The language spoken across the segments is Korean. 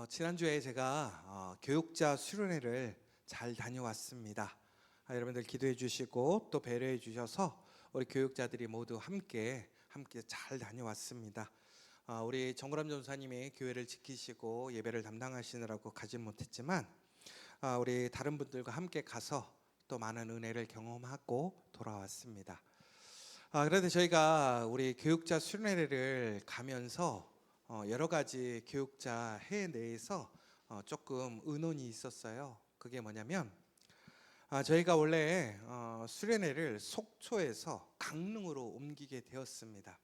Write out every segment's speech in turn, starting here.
지난주에 제가 교육자 수련회를 잘 다녀왔습니다. 여러분들 기도해 주시고 또 배려해 주셔서 우리 교육자들이 모두 함께 잘 다녀왔습니다. 우리 정구람 전사님이 교회를 지키시고 예배를 담당하시느라고 가지 못했지만 우리 다른 분들과 함께 가서 또 많은 은혜를 경험하고 돌아왔습니다. 그런데 저희가 우리 교육자 수련회를 가면서 여러 가지 교육자 해 내에서 조금 의논이 있었어요. 그게 뭐냐면 저희가 원래 수련회를 속초에서 강릉으로 옮기게 되었습니다.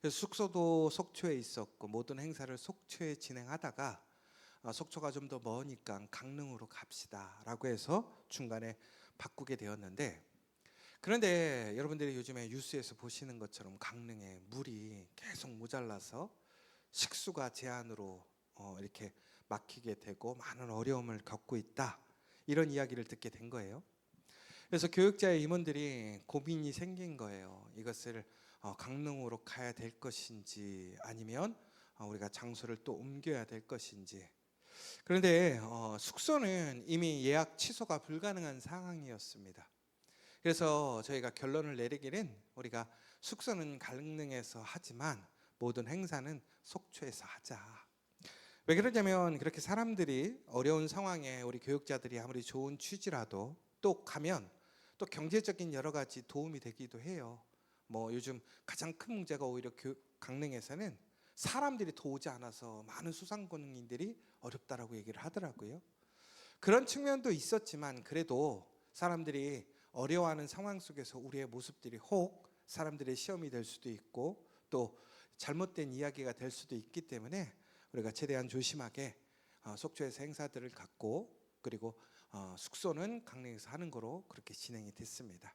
그래서 숙소도 속초에 있었고 모든 행사를 속초에 진행하다가 속초가 좀 더 머니까 강릉으로 갑시다 라고 해서 중간에 바꾸게 되었는데, 그런데 여러분들이 요즘에 뉴스에서 보시는 것처럼 강릉에 물이 계속 모자라서 식수가 제한으로 이렇게 막히게 되고 많은 어려움을 겪고 있다, 이런 이야기를 듣게 된 거예요. 그래서 교육자의 임원들이 고민이 생긴 거예요. 이것을 강릉으로 가야 될 것인지 아니면 우리가 장소를 또 옮겨야 될 것인지. 그런데 숙소는 이미 예약 취소가 불가능한 상황이었습니다. 그래서 저희가 결론을 내리기는 우리가 숙소는 강릉에서 하지만 모든 행사는 속초에서 하자. 왜 그러냐면 그렇게 사람들이 어려운 상황에 우리 교육자들이 아무리 좋은 취지라도 또 가면 또 경제적인 여러 가지 도움이 되기도 해요. 뭐 요즘 가장 큰 문제가 오히려 강릉에서는 사람들이 더 오지 않아서 많은 소상공인들이 어렵다라고 얘기를 하더라고요. 그런 측면도 있었지만 그래도 사람들이 어려워하는 상황 속에서 우리의 모습들이 혹 사람들의 시험이 될 수도 있고 또 잘못된 이야기가 될 수도 있기 때문에 우리가 최대한 조심하게 속초에서 행사들을 갖고 그리고 숙소는 강릉에서 하는 거로 그렇게 진행이 됐습니다.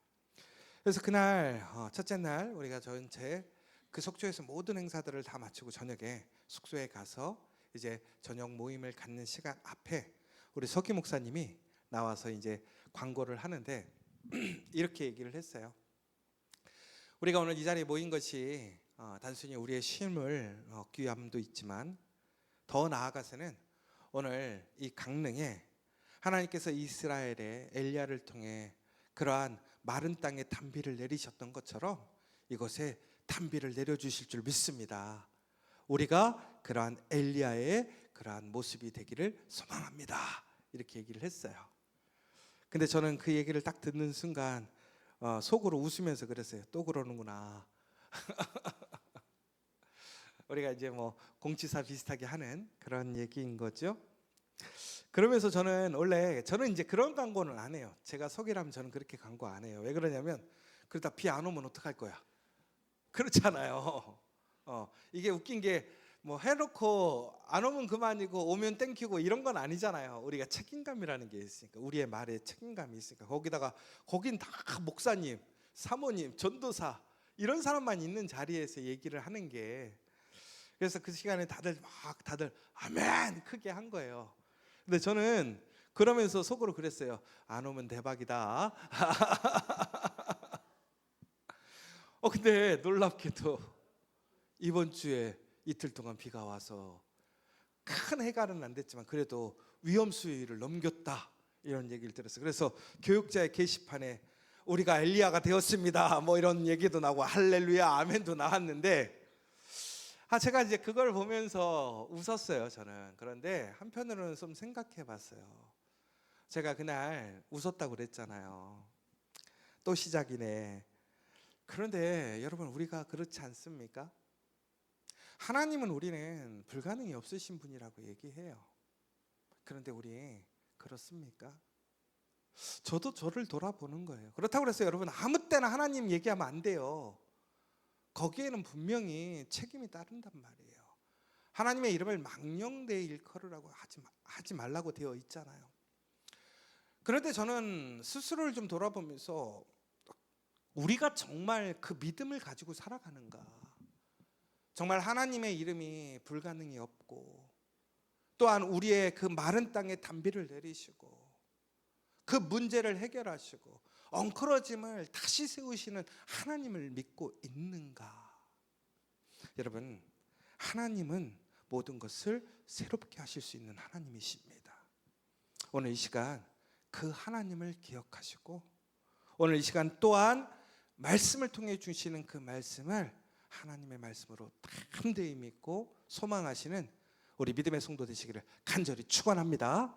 그래서 그날 첫째 날 우리가 전체 그 속초에서 모든 행사들을 다 마치고 저녁에 숙소에 가서 이제 저녁 모임을 갖는 시간 앞에 우리 서기 목사님이 나와서 이제 광고를 하는데 이렇게 얘기를 했어요. 우리가 오늘 이 자리에 모인 것이 단순히 우리의 쉼을 얻기 위함도 있지만 더 나아가서는 오늘 이 강릉에 하나님께서 이스라엘의 엘리야를 통해 그러한 마른 땅에 단비를 내리셨던 것처럼 이곳에 단비를 내려주실 줄 믿습니다. 우리가 그러한 엘리야의 그러한 모습이 되기를 소망합니다. 이렇게 얘기를 했어요. 근데 저는 그 얘기를 딱 듣는 순간 속으로 웃으면서 그랬어요. 또 그러는구나. 우리가 이제 뭐 공치사 비슷하게 하는 그런 얘기인 거죠. 그러면서 저는 이제 그런 광고는 안 해요. 제가 속이라면 저는 그렇게 광고 안 해요. 왜 그러냐면 그러다 비 안 오면 어떡할 거야? 그렇잖아요. 이게 웃긴 게 뭐 해놓고 안 오면 그만이고 오면 땡큐고 이런 건 아니잖아요. 우리가 책임감이라는 게 있으니까, 우리의 말에 책임감이 있으니까. 거긴 다 목사님, 사모님, 전도사 이런 사람만 있는 자리에서 얘기를 하는 게, 그래서 그 시간에 다들 아멘 크게 한 거예요. 근데 저는 그러면서 속으로 그랬어요. 안 오면 대박이다. 근데 놀랍게도 이번 주에 이틀 동안 비가 와서 큰 해갈은 안 됐지만 그래도 위험 수위를 넘겼다, 이런 얘기를 들었어요. 그래서 교육자의 게시판에 우리가 엘리야가 되었습니다 뭐 이런 얘기도 나오고 할렐루야 아멘도 나왔는데 제가 이제 그걸 보면서 웃었어요, 저는. 그런데 한편으로는 좀 생각해 봤어요. 제가 그날 웃었다고 그랬잖아요. 또 시작이네. 그런데 여러분, 우리가 그렇지 않습니까? 하나님은 우리는 불가능이 없으신 분이라고 얘기해요. 그런데 우리 그렇습니까? 저도 저를 돌아보는 거예요. 그렇다고 해서 여러분 아무 때나 하나님 얘기하면 안 돼요. 거기에는 분명히 책임이 따른단 말이에요. 하나님의 이름을 망령되이 일컬으라고 하지 말라고 되어 있잖아요. 그런데 저는 스스로를 좀 돌아보면서 우리가 정말 그 믿음을 가지고 살아가는가? 정말 하나님의 이름이 불가능이 없고 또한 우리의 그 마른 땅에 단비를 내리시고 그 문제를 해결하시고 엉클어짐을 다시 세우시는 하나님을 믿고 있는가? 여러분, 하나님은 모든 것을 새롭게 하실 수 있는 하나님이십니다. 오늘 이 시간 그 하나님을 기억하시고, 오늘 이 시간 또한 말씀을 통해 주시는 그 말씀을 하나님의 말씀으로 담대히 믿고 소망하시는 우리 믿음의 성도 되시기를 간절히 축원합니다.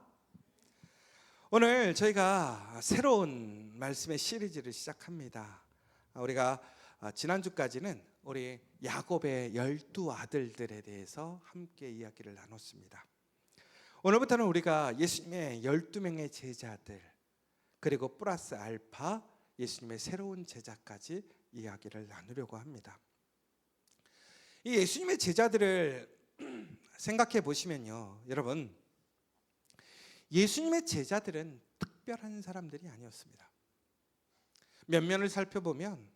오늘 저희가 새로운 말씀의 시리즈를 시작합니다. 우리가 지난주까지는 우리 야곱의 12아들들에 대해서 함께 이야기를 나눴습니다. 오늘부터는 우리가 예수님의 12명의 제자들, 그리고 플러스 알파 예수님의 새로운 제자까지 이야기를 나누려고 합니다. 이 예수님의 제자들을 생각해 보시면요, 여러분, 예수님의 제자들은 특별한 사람들이 아니었습니다. 면면을 살펴보면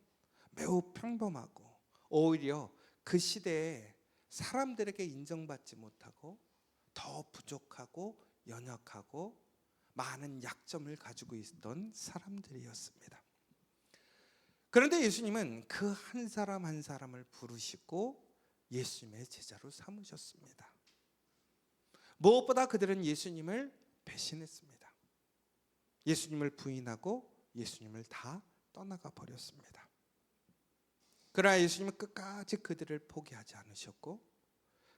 매우 평범하고, 오히려 그 시대에 사람들에게 인정받지 못하고 더 부족하고 연약하고 많은 약점을 가지고 있던 사람들이었습니다. 그런데 예수님은 그 한 사람 한 사람을 부르시고 예수님의 제자로 삼으셨습니다. 무엇보다 그들은 예수님을 배신했습니다. 예수님을 부인하고 예수님을 다 떠나가 버렸습니다. 그러나 예수님은 끝까지 그들을 포기하지 않으셨고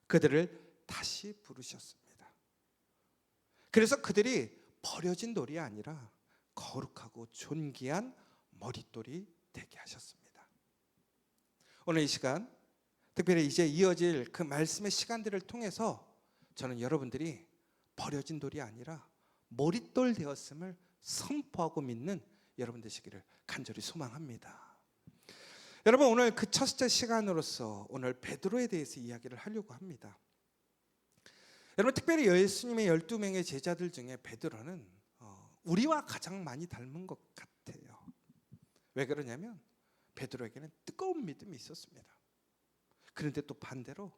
그들을 다시 부르셨습니다. 그래서 그들이 버려진 돌이 아니라 거룩하고 존귀한 머릿돌이 되게 하셨습니다. 오늘 이 시간, 특별히 이제 이어질 그 말씀의 시간들을 통해서 저는 여러분들이 버려진 돌이 아니라 머릿돌 되었음을 선포하고 믿는 여러분 되시기를 간절히 소망합니다. 여러분, 오늘 그 첫째 시간으로서 오늘 베드로에 대해서 이야기를 하려고 합니다. 여러분, 특별히 예수님의 12명의 제자들 중에 베드로는 우리와 가장 많이 닮은 것 같아요. 왜 그러냐면 베드로에게는 뜨거운 믿음이 있었습니다. 그런데 또 반대로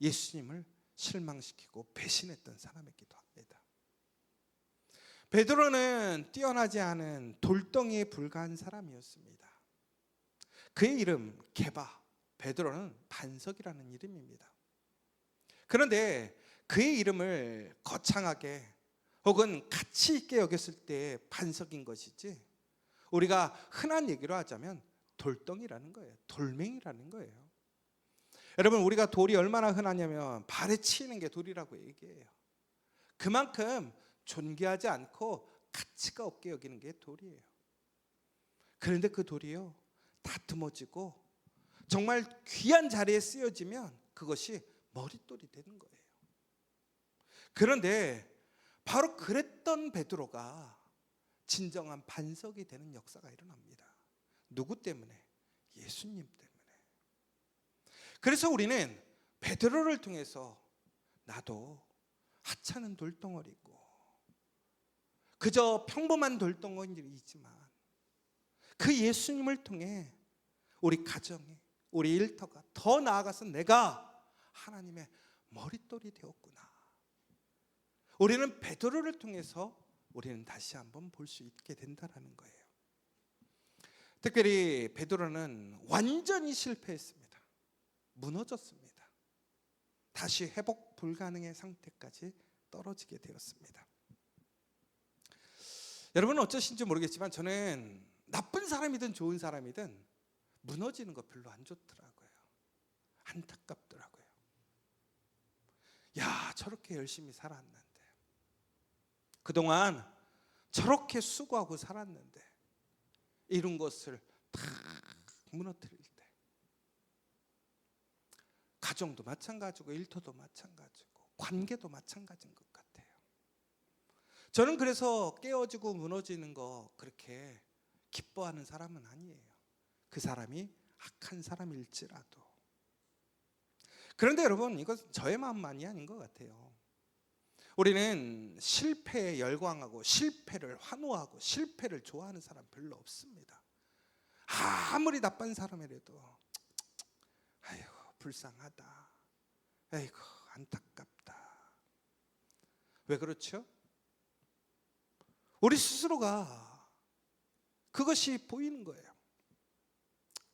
예수님을 실망시키고 배신했던 사람이기도 합니다. 베드로는 뛰어나지 않은 돌덩이에 불과한 사람이었습니다. 그의 이름 게바, 베드로는 반석이라는 이름입니다. 그런데 그의 이름을 거창하게 혹은 가치 있게 여겼을 때 반석인 것이지, 우리가 흔한 얘기로 하자면 돌덩이라는 거예요. 돌멩이라는 거예요. 여러분, 우리가 돌이 얼마나 흔하냐면 발에 치이는 게 돌이라고 얘기해요. 그만큼 존귀하지 않고 가치가 없게 여기는 게 돌이에요. 그런데 그 돌이요, 다듬어지고 정말 귀한 자리에 쓰여지면 그것이 머릿돌이 되는 거예요. 그런데 바로 그랬던 베드로가 진정한 반석이 되는 역사가 일어납니다. 누구 때문에? 예수님 때문에. 그래서 우리는 베드로를 통해서 나도 하찮은 돌덩어리고 그저 평범한 돌덩어리이지만 그 예수님을 통해 우리 가정이, 우리 일터가, 더 나아가서 내가 하나님의 머릿돌이 되었구나. 우리는 베드로를 통해서 우리는 다시 한번 볼 수 있게 된다는 거예요. 특별히 베드로는 완전히 실패했습니다. 무너졌습니다. 다시 회복 불가능의 상태까지 떨어지게 되었습니다. 여러분은 어쩌신지 모르겠지만 저는 나쁜 사람이든 좋은 사람이든 무너지는 거 별로 안 좋더라고요. 안타깝더라고요. 야, 저렇게 열심히 살았는데, 그동안 저렇게 수고하고 살았는데 이룬 것을 다 무너뜨릴 때, 가정도 마찬가지고 일터도 마찬가지고 관계도 마찬가지인 것 같아요. 저는 그래서 깨어지고 무너지는 거 그렇게 기뻐하는 사람은 아니에요. 그 사람이 악한 사람일지라도. 그런데 여러분, 이건 저의 마음만이 아닌 것 같아요. 우리는 실패에 열광하고 실패를 환호하고 실패를 좋아하는 사람 별로 없습니다. 아무리 나쁜 사람이라도 아이고 불쌍하다, 아이고 안타깝다. 왜 그렇죠? 우리 스스로가 그것이 보이는 거예요.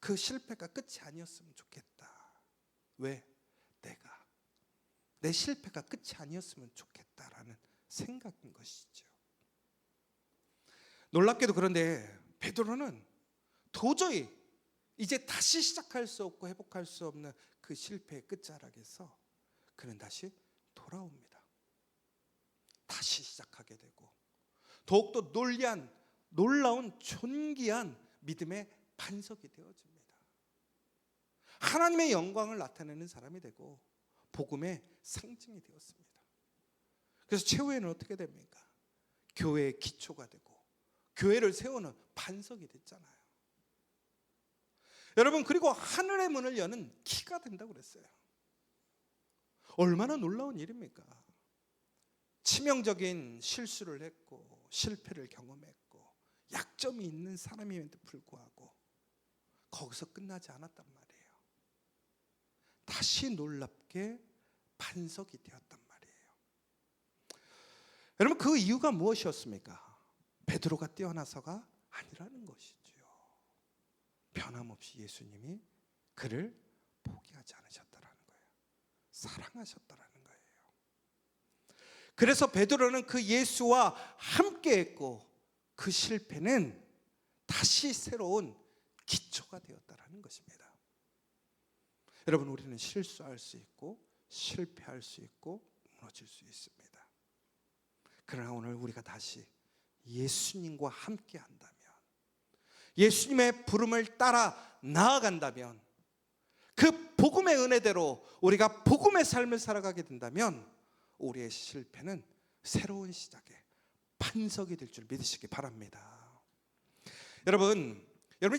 그 실패가 끝이 아니었으면 좋겠다. 왜? 내 실패가 끝이 아니었으면 좋겠다라는 생각인 것이죠. 놀랍게도 그런데 베드로는 도저히 이제 다시 시작할 수 없고 회복할 수 없는 그 실패의 끝자락에서 그는 다시 돌아옵니다. 다시 시작하게 되고 더욱더 놀라운 존귀한 믿음의 반석이 되어집니다. 하나님의 영광을 나타내는 사람이 되고 복음의 상징이 되었습니다. 그래서 최후에는 어떻게 됩니까? 교회의 기초가 되고 교회를 세우는 반석이 됐잖아요. 여러분, 그리고 하늘의 문을 여는 키가 된다고 그랬어요. 얼마나 놀라운 일입니까? 치명적인 실수를 했고 실패를 경험했고 약점이 있는 사람임에도 불구하고 거기서 끝나지 않았단 말이에요. 다시 놀랍게 반석이 되었단 말이에요. 여러분, 그 이유가 무엇이었습니까? 베드로가 뛰어나서가 아니라는 것이지요. 변함없이 예수님이 그를 포기하지 않으셨다라는 거예요. 사랑하셨다라는 거예요. 그래서 베드로는 그 예수와 함께했고 그 실패는 다시 새로운 기초가 되었다라는 것입니다. 여러분, 우리는 실수할 수 있고 실패할 수 있고 무너질 수 있습니다. 그러나 오늘 우리가 다시 예수님과 함께 한다면, 예수님의 부름을 따라 나아간다면, 그 복음의 은혜대로 우리가 복음의 삶을 살아가게 된다면 우리의 실패는 새로운 시작의 반석이 될 줄 믿으시기 바랍니다. 여러분이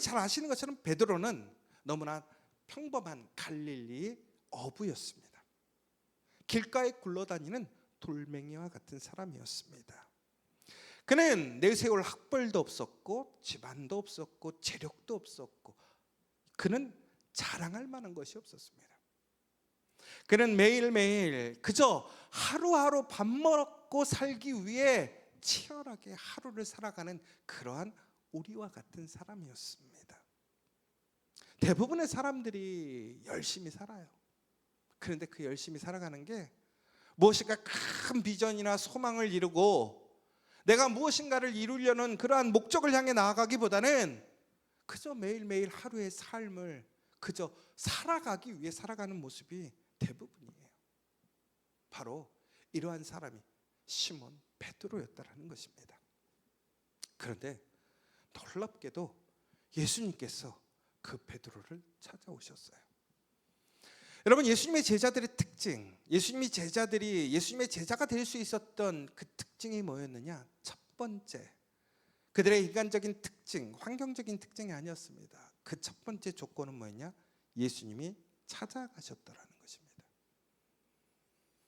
잘 아시는 것처럼 베드로는 너무나 평범한 갈릴리 어부였습니다. 길가에 굴러다니는 돌멩이와 같은 사람이었습니다. 그는 내세울 학벌도 없었고 집안도 없었고 재력도 없었고 그는 자랑할 만한 것이 없었습니다. 그는 매일매일 그저 하루하루 밥 먹고 살기 위해 치열하게 하루를 살아가는 그러한 우리와 같은 사람이었습니다. 대부분의 사람들이 열심히 살아요. 그런데 그 열심히 살아가는 게 무엇인가 큰 비전이나 소망을 이루고 내가 무엇인가를 이루려는 그러한 목적을 향해 나아가기보다는 그저 매일매일 하루의 삶을 그저 살아가기 위해 살아가는 모습이 대부분이에요. 바로 이러한 사람이 시몬 베드로였다라는 것입니다. 그런데 놀랍게도 예수님께서 그 베드로를 찾아오셨어요. 여러분, 예수님의 제자들의 특징, 예수님의 제자가 될 수 있었던 그 특징이 뭐였느냐? 첫 번째, 그들의 인간적인 특징, 환경적인 특징이 아니었습니다. 그 첫 번째 조건은 뭐였냐? 예수님이 찾아가셨다라는 것입니다.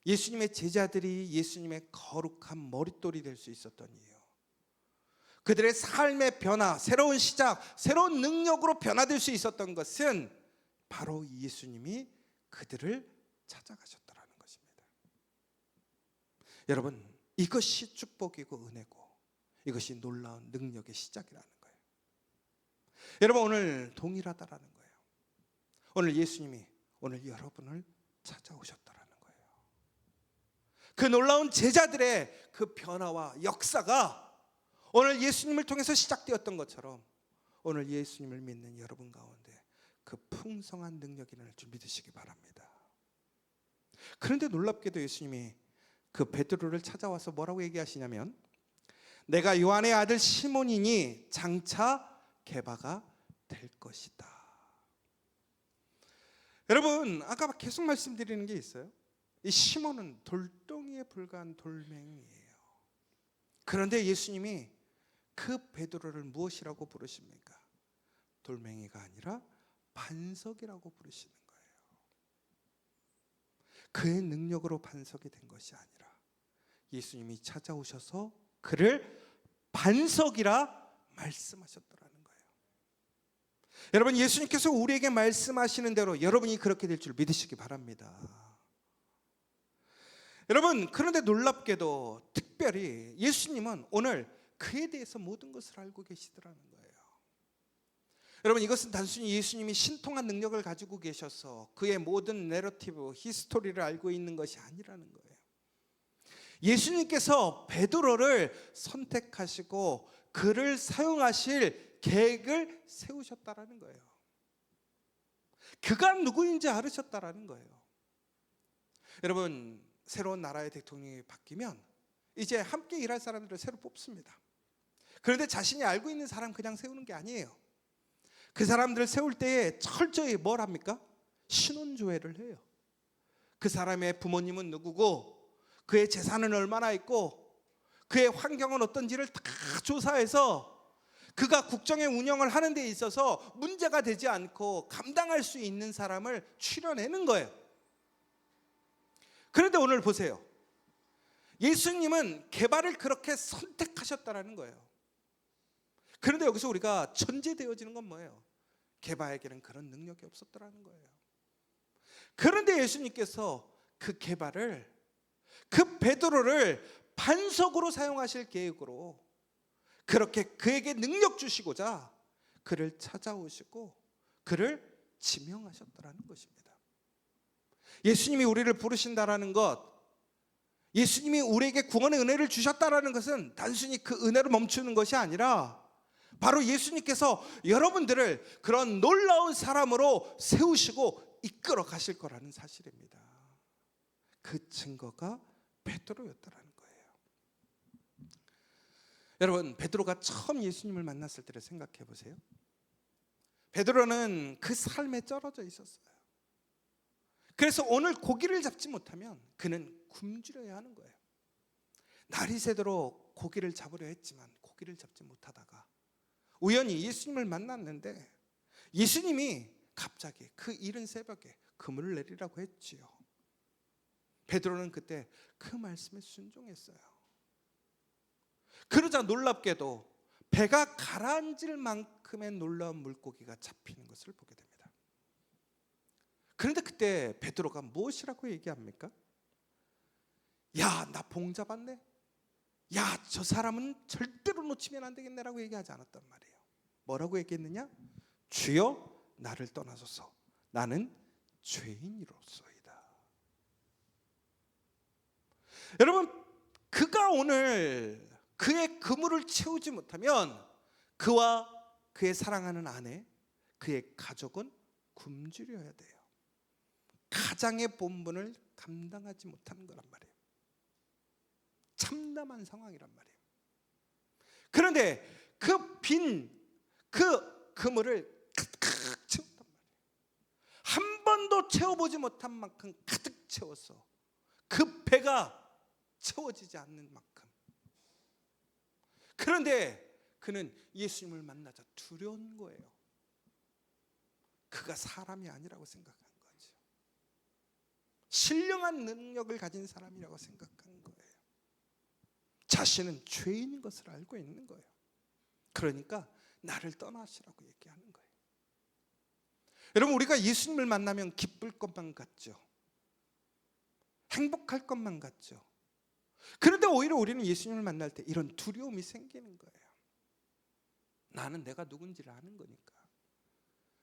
예수님의 제자들이 예수님의 거룩한 머릿돌이 될 수 있었던 이유, 그들의 삶의 변화, 새로운 시작, 새로운 능력으로 변화될 수 있었던 것은 바로 예수님이 그들을 찾아가셨다라는 것입니다. 여러분, 이것이 축복이고 은혜고 이것이 놀라운 능력의 시작이라는 거예요. 여러분, 오늘 동일하다라는 거예요. 오늘 예수님이 오늘 여러분을 찾아오셨다라는 거예요. 그 놀라운 제자들의 그 변화와 역사가 오늘 예수님을 통해서 시작되었던 것처럼 오늘 예수님을 믿는 여러분 가운데 그 풍성한 능력이 일어날 줄 믿으시기 바랍니다. 그런데 놀랍게도 예수님이 그 베드로를 찾아와서 뭐라고 얘기하시냐면, 내가 요한의 아들 시몬이니 장차 게바가 될 것이다. 여러분, 아까 계속 말씀드리는 게 있어요. 이 시몬은 돌덩이에 불과한 돌멩이에요. 그런데 예수님이 그 베드로를 무엇이라고 부르십니까? 돌멩이가 아니라 반석이라고 부르시는 거예요. 그의 능력으로 반석이 된 것이 아니라 예수님이 찾아오셔서 그를 반석이라 말씀하셨더라는 거예요. 여러분, 예수님께서 우리에게 말씀하시는 대로 여러분이 그렇게 될 줄 믿으시기 바랍니다. 여러분, 그런데 놀랍게도 특별히 예수님은 오늘 그에 대해서 모든 것을 알고 계시더라는 거예요. 여러분, 이것은 단순히 예수님이 신통한 능력을 가지고 계셔서 그의 모든 내러티브, 히스토리를 알고 있는 것이 아니라는 거예요. 예수님께서 베드로를 선택하시고 그를 사용하실 계획을 세우셨다라는 거예요. 그가 누구인지 알으셨다라는 거예요. 여러분, 새로운 나라의 대통령이 바뀌면 이제 함께 일할 사람들을 새로 뽑습니다. 그런데 자신이 알고 있는 사람 그냥 세우는 게 아니에요. 그 사람들을 세울 때에 철저히 뭘 합니까? 신원조회를 해요. 그 사람의 부모님은 누구고, 그의 재산은 얼마나 있고, 그의 환경은 어떤지를 다 조사해서 그가 국정의 운영을 하는 데 있어서 문제가 되지 않고 감당할 수 있는 사람을 추려내는 거예요. 그런데 오늘 보세요. 예수님은 게바를 그렇게 선택하셨다라는 거예요. 그런데 여기서 우리가 전제되어지는 건 뭐예요? 게바에게는 그런 능력이 없었더라는 거예요. 그런데 예수님께서 그 게바를, 그 베드로를 반석으로 사용하실 계획으로 그렇게 그에게 능력 주시고자 그를 찾아오시고 그를 지명하셨다라는 것입니다. 예수님이 우리를 부르신다라는 것, 예수님이 우리에게 구원의 은혜를 주셨다라는 것은 단순히 그 은혜로 멈추는 것이 아니라 바로 예수님께서 여러분들을 그런 놀라운 사람으로 세우시고 이끌어 가실 거라는 사실입니다. 그 증거가 베드로였다라는 거예요. 여러분, 베드로가 처음 예수님을 만났을 때를 생각해 보세요. 베드로는 그 삶에 쩔어져 있었어요. 그래서 오늘 고기를 잡지 못하면 그는 굶주려야 하는 거예요. 날이 새도록 고기를 잡으려 했지만 고기를 잡지 못하다가 우연히 예수님을 만났는데 예수님이 갑자기 그 이른 새벽에 그물을 내리라고 했지요. 베드로는 그때 그 말씀에 순종했어요. 그러자 놀랍게도 배가 가라앉을 만큼의 놀라운 물고기가 잡히는 것을 보게 됩니다. 그런데 그때 베드로가 무엇이라고 얘기합니까? 야, 나 봉 잡았네. 야, 저 사람은 절대로 놓치면 안 되겠네라고 얘기하지 않았단 말이에요. 뭐라고 얘기했느냐? 주여, 나를 떠나소서. 나는 죄인이로소이다. 여러분, 그가 오늘 그의 그물을 채우지 못하면 그와 그의 사랑하는 아내, 그의 가족은 굶주려야 돼요. 가장의 본분을 감당하지 못하는 거란 말이에요. 참담한 상황이란 말이에요. 그런데 그 그물을 가득 채웠단 말이에요. 한 번도 채워보지 못한 만큼 가득 채워서 그 배가 채워지지 않는 만큼. 그런데 그는 예수님을 만나자 두려운 거예요. 그가 사람이 아니라고 생각한 거죠. 신령한 능력을 가진 사람이라고 생각한 거예요. 자신은 죄인인 것을 알고 있는 거예요. 그러니까 나를 떠나시라고 얘기하는 거예요. 여러분, 우리가 예수님을 만나면 기쁠 것만 같죠. 행복할 것만 같죠. 그런데 오히려 우리는 예수님을 만날 때 이런 두려움이 생기는 거예요. 나는 내가 누군지를 아는 거니까.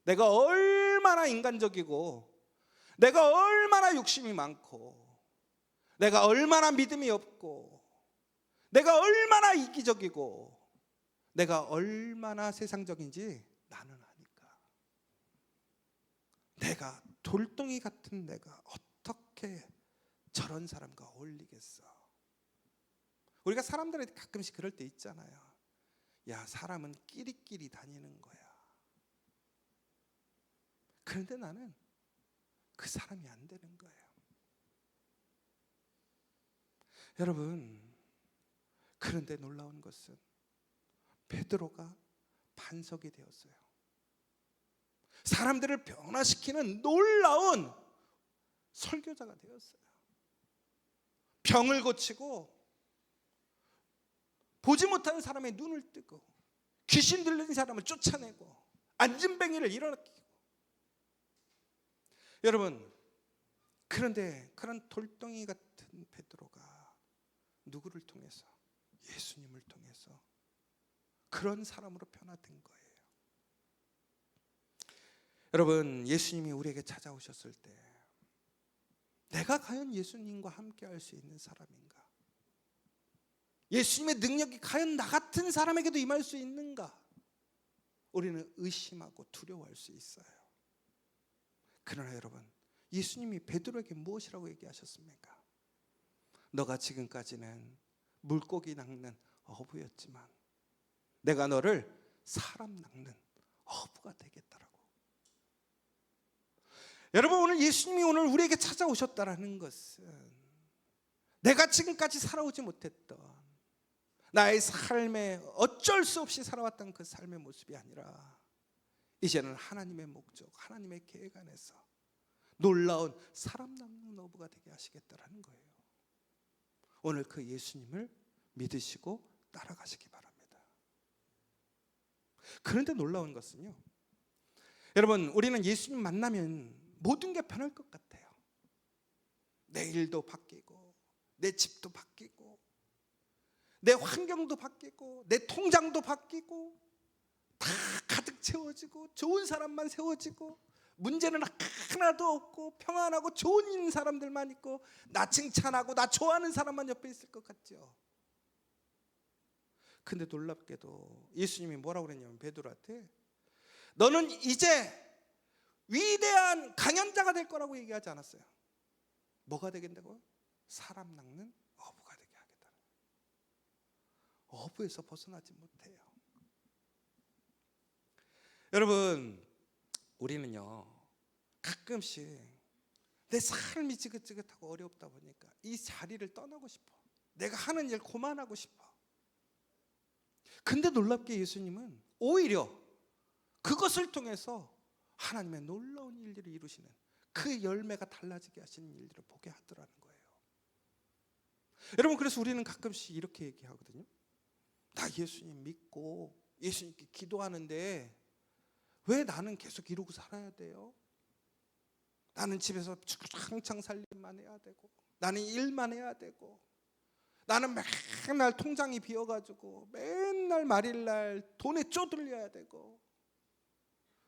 내가 얼마나 인간적이고, 내가 얼마나 욕심이 많고, 내가 얼마나 믿음이 없고, 내가 얼마나 이기적이고, 내가 얼마나 세상적인지 나는 아니까. 내가 돌덩이 같은 내가 어떻게 저런 사람과 어울리겠어? 우리가 사람들한테 가끔씩 그럴 때 있잖아요. 야, 사람은 끼리끼리 다니는 거야. 그런데 나는 그 사람이 안 되는 거예요. 여러분, 그런데 놀라운 것은 베드로가 반석이 되었어요. 사람들을 변화시키는 놀라운 설교자가 되었어요. 병을 고치고 보지 못하는 사람의 눈을 뜨고 귀신 들린 사람을 쫓아내고 안진뱅이를 일어나키고. 여러분, 그런데 그런 돌덩이 같은 베드로가 누구를 통해서? 예수님을 통해서 그런 사람으로 변화된 거예요. 여러분, 예수님이 우리에게 찾아오셨을 때 내가 과연 예수님과 함께 할 수 있는 사람인가? 예수님의 능력이 과연 나 같은 사람에게도 임할 수 있는가? 우리는 의심하고 두려워할 수 있어요. 그러나 여러분, 예수님이 베드로에게 무엇이라고 얘기하셨습니까? 너가 지금까지는 물고기 낚는 어부였지만 내가 너를 사람 낚는 어부가 되겠다라고. 여러분, 오늘 예수님이 오늘 우리에게 찾아오셨다라는 것은 내가 지금까지 살아오지 못했던 나의 삶에 어쩔 수 없이 살아왔던 그 삶의 모습이 아니라 이제는 하나님의 목적, 하나님의 계획 안에서 놀라운 사람 낚는 어부가 되게 하시겠다라는 거예요. 오늘 그 예수님을 믿으시고 따라가시기 바랍니다. 그런데 놀라운 것은요, 여러분, 우리는 예수님 만나면 모든 게 변할 것 같아요. 내 일도 바뀌고 내 집도 바뀌고 내 환경도 바뀌고 내 통장도 바뀌고 다 가득 채워지고 좋은 사람만 세워지고 문제는 하나도 없고 평안하고 좋은 사람들만 있고 나 칭찬하고 나 좋아하는 사람만 옆에 있을 것 같죠. 근데 놀랍게도 예수님이 뭐라고 그랬냐면 베드로한테 너는 이제 위대한 강연자가 될 거라고 얘기하지 않았어요. 뭐가 되겠다고요? 사람 낚는 어부가 되게 하겠다. 어부에서 벗어나지 못해요. 여러분, 우리는요 가끔씩 내 삶이 지긋지긋하고 어렵다 보니까 이 자리를 떠나고 싶어. 내가 하는 일 그만하고 싶어. 근데 놀랍게 예수님은 오히려 그것을 통해서 하나님의 놀라운 일들을 이루시는 그 열매가 달라지게 하시는 일들을 보게 하더라는 거예요. 여러분, 그래서 우리는 가끔씩 이렇게 얘기하거든요. 나 예수님 믿고 예수님께 기도하는데 왜 나는 계속 이러고 살아야 돼요? 나는 집에서 주구장창 살림만 해야 되고 나는 일만 해야 되고 나는 맨날 통장이 비어가지고 맨날 말일날 돈에 쪼들려야 되고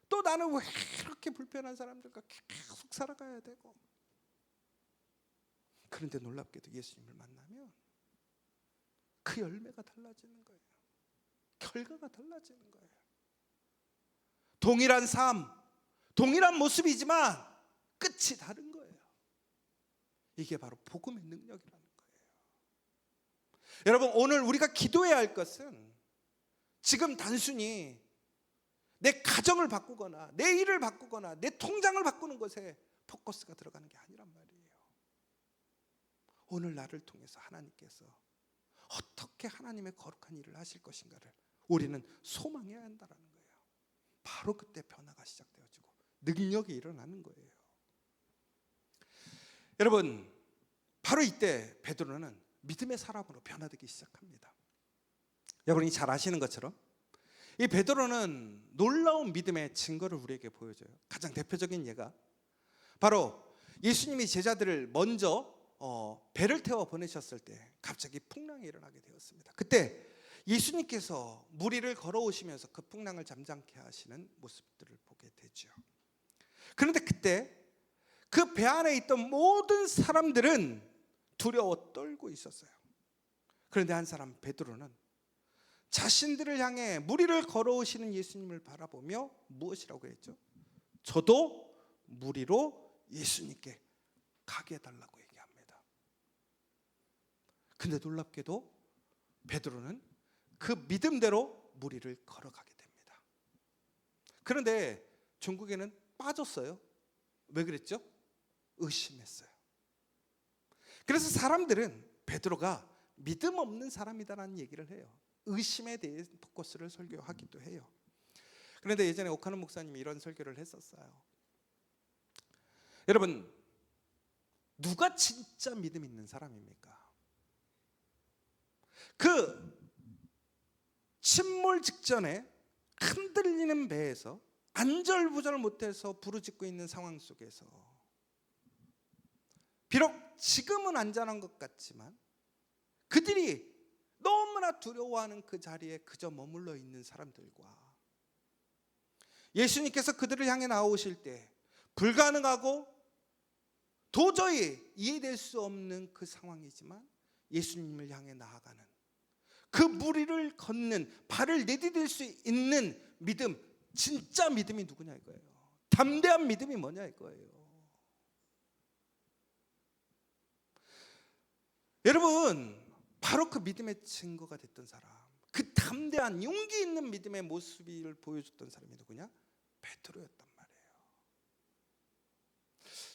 또 나는 왜 이렇게 불편한 사람들과 계속 살아가야 되고. 그런데 놀랍게도 예수님을 만나면 그 열매가 달라지는 거예요. 결과가 달라지는 거예요. 동일한 삶, 동일한 모습이지만 끝이 다른 거예요. 이게 바로 복음의 능력이라는 거예요. 여러분, 오늘 우리가 기도해야 할 것은 지금 단순히 내 가정을 바꾸거나 내 일을 바꾸거나 내 통장을 바꾸는 것에 포커스가 들어가는 게 아니란 말이에요. 오늘 나를 통해서 하나님께서 어떻게 하나님의 거룩한 일을 하실 것인가를 우리는 소망해야 한다는 거예요. 바로 그때 변화가 시작되어지고 능력이 일어나는 거예요. 여러분, 바로 이때 베드로는 믿음의 사람으로 변화되기 시작합니다. 여러분이 잘 아시는 것처럼 이 베드로는 놀라운 믿음의 증거를 우리에게 보여줘요. 가장 대표적인 예가 바로 예수님이 제자들을 먼저 배를 태워 보내셨을 때 갑자기 풍랑이 일어나게 되었습니다. 그때 예수님께서 물 위를 걸어오시면서 그 풍랑을 잠잠케 하시는 모습들을 보게 되죠. 그런데 그때 그 배 안에 있던 모든 사람들은 두려워 떨고 있었어요. 그런데 한 사람 베드로는 자신들을 향해 물 위를 걸어오시는 예수님을 바라보며 무엇이라고 했죠? 저도 물 위로 예수님께 가게 해달라고 얘기합니다. 근데 놀랍게도 베드로는 그 믿음대로 물 위를 걸어가게 됩니다. 그런데 종국에는 빠졌어요. 왜 그랬죠? 의심했어요. 그래서 사람들은 베드로가 믿음 없는 사람이다라는 얘기를 해요. 의심에 대해 포커스를 설교하기도 해요. 그런데 예전에 오카노 목사님이 이런 설교를 했었어요. 여러분, 누가 진짜 믿음 있는 사람입니까? 그 침몰 직전에 흔들리는 배에서 안절부절 못해서 부르짖고 있는 상황 속에서 비록 지금은 안전한 것 같지만 그들이 너무나 두려워하는 그 자리에 그저 머물러 있는 사람들과 예수님께서 그들을 향해 나오실 때 불가능하고 도저히 이해될 수 없는 그 상황이지만 예수님을 향해 나아가는, 그 무리를 걷는, 발을 내디딜 수 있는 믿음, 진짜 믿음이 누구냐 이거예요. 담대한 믿음이 뭐냐 이거예요. 여러분, 바로 그 믿음의 증거가 됐던 사람, 그 담대한 용기 있는 믿음의 모습을 보여줬던 사람이 누구냐? 베드로였단 말이에요.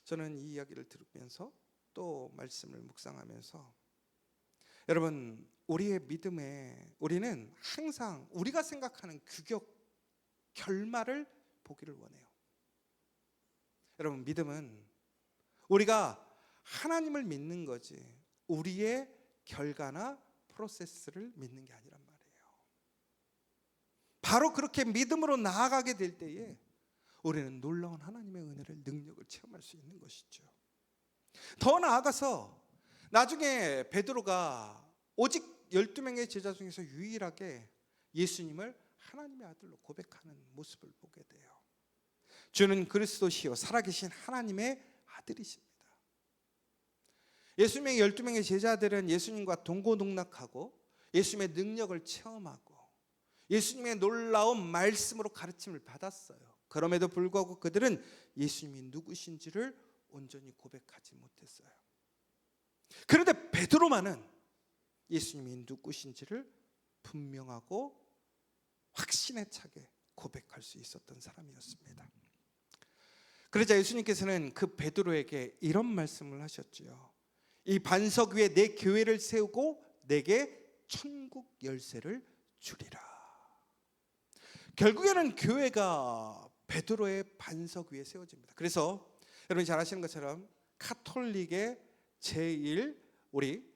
저는 이 이야기를 들으면서 또 말씀을 묵상하면서, 여러분, 우리의 믿음에 우리는 항상 우리가 생각하는 규격, 결말을 보기를 원해요. 여러분, 믿음은 우리가 하나님을 믿는 거지 우리의 결과나 프로세스를 믿는 게 아니란 말이에요. 바로 그렇게 믿음으로 나아가게 될 때에 우리는 놀라운 하나님의 은혜를, 능력을 체험할 수 있는 것이죠. 더 나아가서 나중에 베드로가 오직 12명의 제자 중에서 유일하게 예수님을 하나님의 아들로 고백하는 모습을 보게 돼요. 주는 그리스도시요 살아계신 하나님의 아들이십니다. 예수님의 12명의 제자들은 예수님과 동고동락하고 예수님의 능력을 체험하고 예수님의 놀라운 말씀으로 가르침을 받았어요. 그럼에도 불구하고 그들은 예수님이 누구신지를 온전히 고백하지 못했어요. 그런데 베드로만은 예수님이 누구신지를 분명하고 확신에 차게 고백할 수 있었던 사람이었습니다. 그러자 예수님께서는 그 베드로에게 이런 말씀을 하셨지요. 이 반석 위에 내 교회를 세우고 내게 천국 열쇠를 주리라. 결국에는 교회가 베드로의 반석 위에 세워집니다. 그래서 여러분이 잘 아시는 것처럼 카톨릭의 제일 우리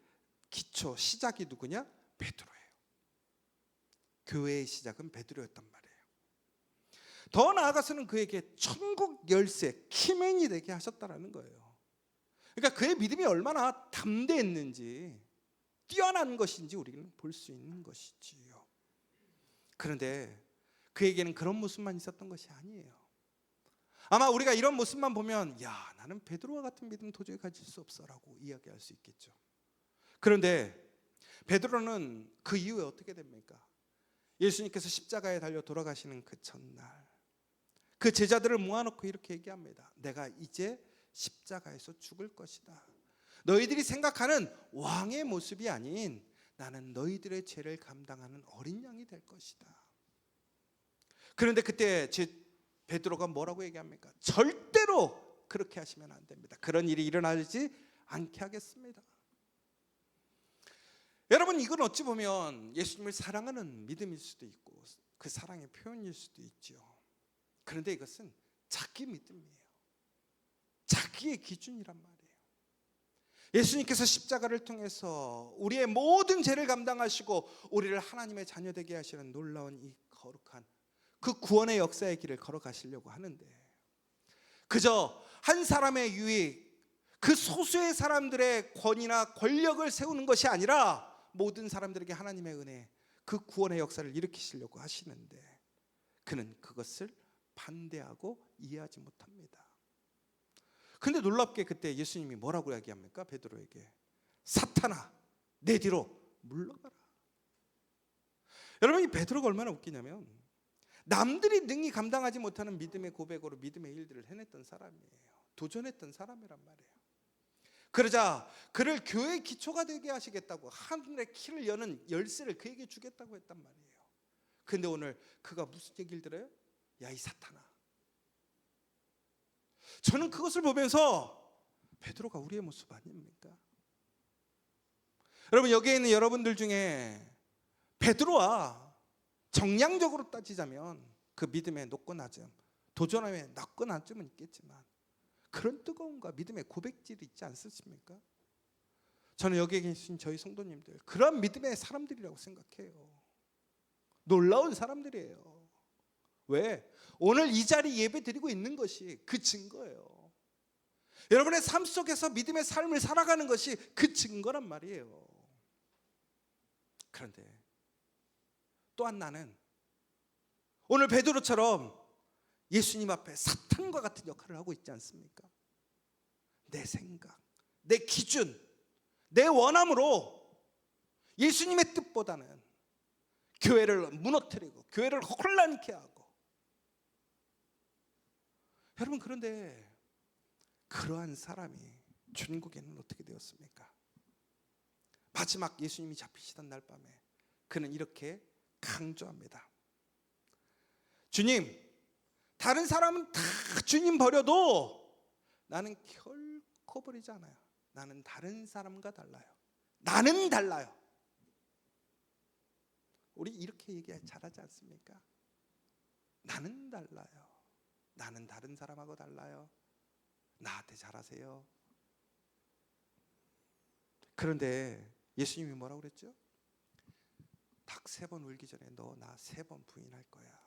기초 시작이 누구냐? 베드로예요. 교회의 시작은 베드로였단 말이에요. 더 나아가서는 그에게 천국 열쇠, 키맨이 되게 하셨다라는 거예요. 그러니까 그의 믿음이 얼마나 담대했는지, 뛰어난 것인지 우리는 볼 수 있는 것이지요. 그런데 그에게는 그런 모습만 있었던 것이 아니에요. 아마 우리가 이런 모습만 보면 야, 나는 베드로와 같은 믿음 도저히 가질 수 없어라고 이야기할 수 있겠죠. 그런데 베드로는 그 이후에 어떻게 됩니까? 예수님께서 십자가에 달려 돌아가시는 그 첫날 그 제자들을 모아놓고 이렇게 얘기합니다. 내가 이제 십자가에서 죽을 것이다. 너희들이 생각하는 왕의 모습이 아닌 나는 너희들의 죄를 감당하는 어린 양이 될 것이다. 그런데 그때 베드로가 뭐라고 얘기합니까? 절대로 그렇게 하시면 안 됩니다. 그런 일이 일어나지 않게 하겠습니다. 여러분, 이건 어찌 보면 예수님을 사랑하는 믿음일 수도 있고 그 사랑의 표현일 수도 있죠. 그런데 이것은 자기 믿음이에요. 자기의 기준이란 말이에요. 예수님께서 십자가를 통해서 우리의 모든 죄를 감당하시고 우리를 하나님의 자녀 되게 하시는 놀라운 이 거룩한 그 구원의 역사의 길을 걸어가시려고 하는데, 그저 한 사람의 유익, 그 소수의 사람들의 권위나 권력을 세우는 것이 아니라 모든 사람들에게 하나님의 은혜, 그 구원의 역사를 일으키시려고 하시는데 그는 그것을 반대하고 이해하지 못합니다. 근데 놀랍게 그때 예수님이 뭐라고 이야기합니까? 베드로에게 사탄아 내 뒤로 물러가라. 여러분, 이 베드로가 얼마나 웃기냐면 남들이 능히 감당하지 못하는 믿음의 고백으로 믿음의 일들을 해냈던 사람이에요. 도전했던 사람이란 말이에요. 그러자 그를 교회의 기초가 되게 하시겠다고 하늘의 키를 여는 열쇠를 그에게 주겠다고 했단 말이에요. 근데 오늘 그가 무슨 얘기를 들어요? 야, 이 사탄아. 저는 그것을 보면서 베드로가 우리의 모습 아닙니까? 여러분, 여기에 있는 여러분들 중에 베드로와 정량적으로 따지자면 그 믿음의 높고 낮음, 도전함의 낮고 낮음은 있겠지만 그런 뜨거움과 믿음의 고백질이 있지 않습니까? 저는 여기에 계신 저희 성도님들 그런 믿음의 사람들이라고 생각해요. 놀라운 사람들이에요. 왜? 오늘 이 자리 예배 드리고 있는 것이 그 증거예요. 여러분의 삶 속에서 믿음의 삶을 살아가는 것이 그 증거란 말이에요. 그런데 또한 나는 오늘 베드로처럼 예수님 앞에 사탄과 같은 역할을 하고 있지 않습니까? 내 생각, 내 기준, 내 원함으로 예수님의 뜻보다는 교회를 무너뜨리고 교회를 혼란케 하고. 여러분, 그런데 그러한 사람이 중국에는 어떻게 되었습니까? 마지막 예수님이 잡히시던 날 밤에 그는 이렇게 강조합니다. 주님, 다른 사람은 다 주님 버려도 나는 결코 버리지 않아요. 나는 다른 사람과 달라요. 나는 달라요. 우리 이렇게 얘기 잘하지 않습니까? 나는 달라요. 나는 다른 사람하고 달라요. 나한테 잘하세요. 그런데 예수님이 뭐라고 그랬죠? 닭 3번 울기 전에 너 나 3번 부인할 거야.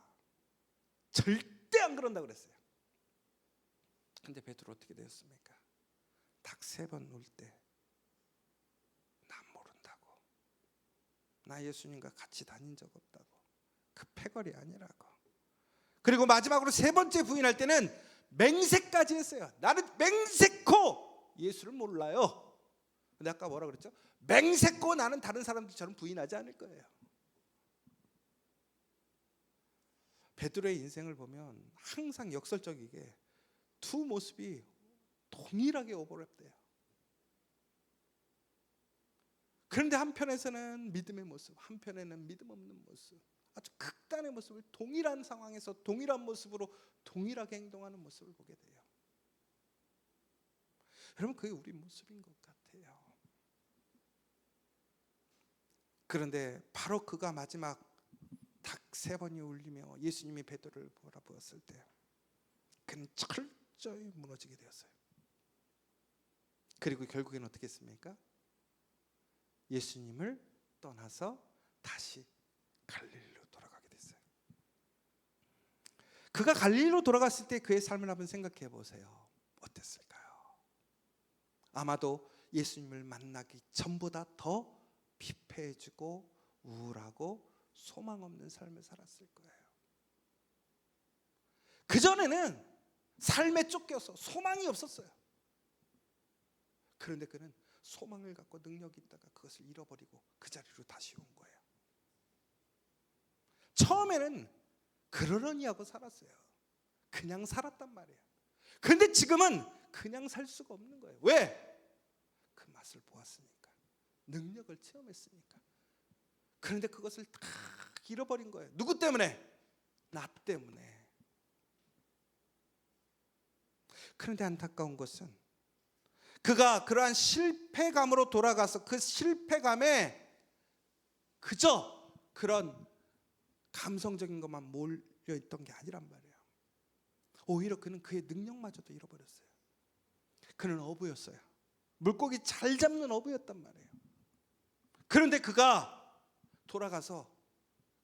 절대 안 그런다고 그랬어요. 근데 베드로 어떻게 되었습니까? 닭 3번 울 때 난 모른다고, 나 예수님과 같이 다닌 적 없다고, 그 패거리 아니라고. 그리고 마지막으로 3번째 부인할 때는 맹세까지 했어요. 나는 맹세코 예수를 몰라요. 근데 아까 뭐라 그랬죠? 맹세코 나는 다른 사람들처럼 부인하지 않을 거예요. 베드로의 인생을 보면 항상 역설적이게 두 모습이 동일하게 오버랩돼요. 그런데 한편에서는 믿음의 모습, 한편에는 믿음 없는 모습, 아주 극단의 모습을 동일한 상황에서 동일한 모습으로 동일하게 행동하는 모습을 보게 돼요. 여러분, 그게 우리 모습인 것 같아요. 그런데 바로 그가 마지막 닭 3번이 울리며 예수님이 베드로를 바라보았을 때 그는 철저히 무너지게 되었어요. 그리고 결국에는 어떻게 했습니까? 예수님을 떠나서 다시 갈릴리로 돌아가게 됐어요. 그가 갈릴리로 돌아갔을 때 그의 삶을 한번 생각해 보세요. 어땠을까요? 아마도 예수님을 만나기 전보다 더 피폐해지고 우울하고 소망 없는 삶을 살았을 거예요. 그전에는 삶에 쫓겨서 소망이 없었어요. 그런데 그는 소망을 갖고 능력이 있다가 그것을 잃어버리고 그 자리로 다시 온 거예요. 처음에는 그러려니 하고 살았어요. 그냥 살았단 말이에요. 그런데 지금은 그냥 살 수가 없는 거예요. 왜? 그 맛을 보았으니까, 능력을 체험했으니까. 그런데 그것을 다 잃어버린 거예요. 누구 때문에? 나 때문에. 그런데 안타까운 것은 그가 그러한 실패감으로 돌아가서 그 실패감에 그저 그런 감성적인 것만 몰려있던 게 아니란 말이에요. 오히려 그는 그의 능력마저도 잃어버렸어요. 그는 어부였어요. 물고기 잘 잡는 어부였단 말이에요. 그런데 그가 돌아가서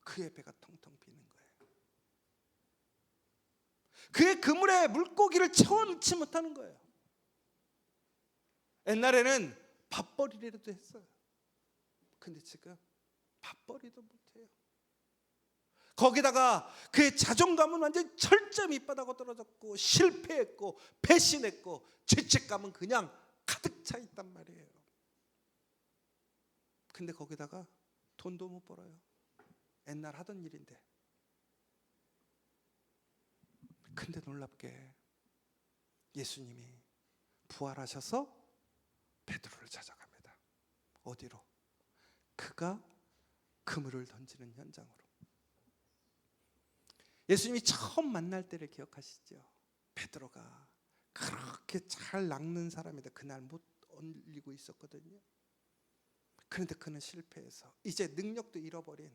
그의 배가 텅텅 비는 거예요. 그의 그물에 물고기를 채워넣지 못하는 거예요. 옛날에는 밥벌이라도 했어요. 근데 지금 밥벌이도 못해요. 거기다가 그의 자존감은 완전히 철저히 밑바닥으로 떨어졌고 실패했고 배신했고 죄책감은 그냥 가득 차 있단 말이에요. 근데 거기다가 돈도 못 벌어요. 옛날 하던 일인데. 근데 놀랍게 예수님이 부활하셔서 베드로를 찾아갑니다. 어디로? 그가 그물을 던지는 현장으로. 예수님이 처음 만날 때를 기억하시죠? 베드로가 그렇게 잘 낚는 사람이다. 그날 못 올리고 있었거든요. 그런데 그는 실패해서 이제 능력도 잃어버린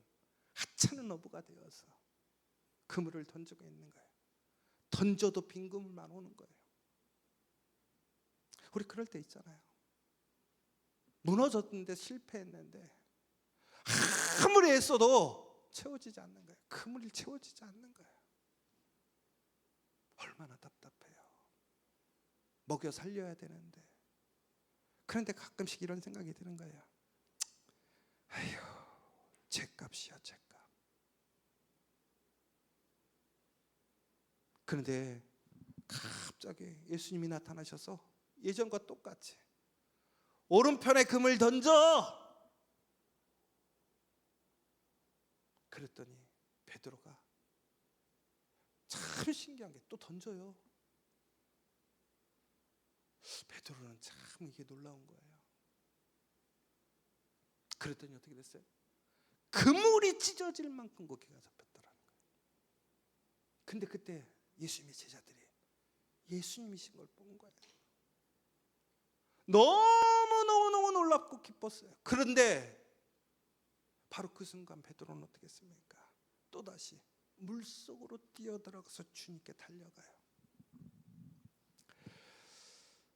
하찮은 어부가 되어서 그물을 던지고 있는 거예요. 던져도 빈 그물만 오는 거예요. 우리 그럴 때 있잖아요. 무너졌는데 실패했는데 아무리 애써도 채워지지 않는 거예요. 그물이 채워지지 않는 거예요. 얼마나 답답해요. 먹여 살려야 되는데. 그런데 가끔씩 이런 생각이 드는 거예요. 아휴, 죄값이야, 죄값. 그런데 갑자기 예수님이 나타나셔서 예전과 똑같이 오른편에 금을 던져! 그랬더니 베드로가 참 신기한 게 또 던져요. 베드로는 참 이게 놀라운 거예요. 그랬더니 어떻게 됐어요? 그물이 찢어질 만큼 고기가 잡혔더라는 거예요. 근데 그때 예수님의 제자들이 예수님이신 걸 본 거예요. 너무너무 놀랍고 기뻤어요. 그런데 바로 그 순간 베드로는 어떻게 했습니까? 또다시 물속으로 뛰어들어가서 주님께 달려가요.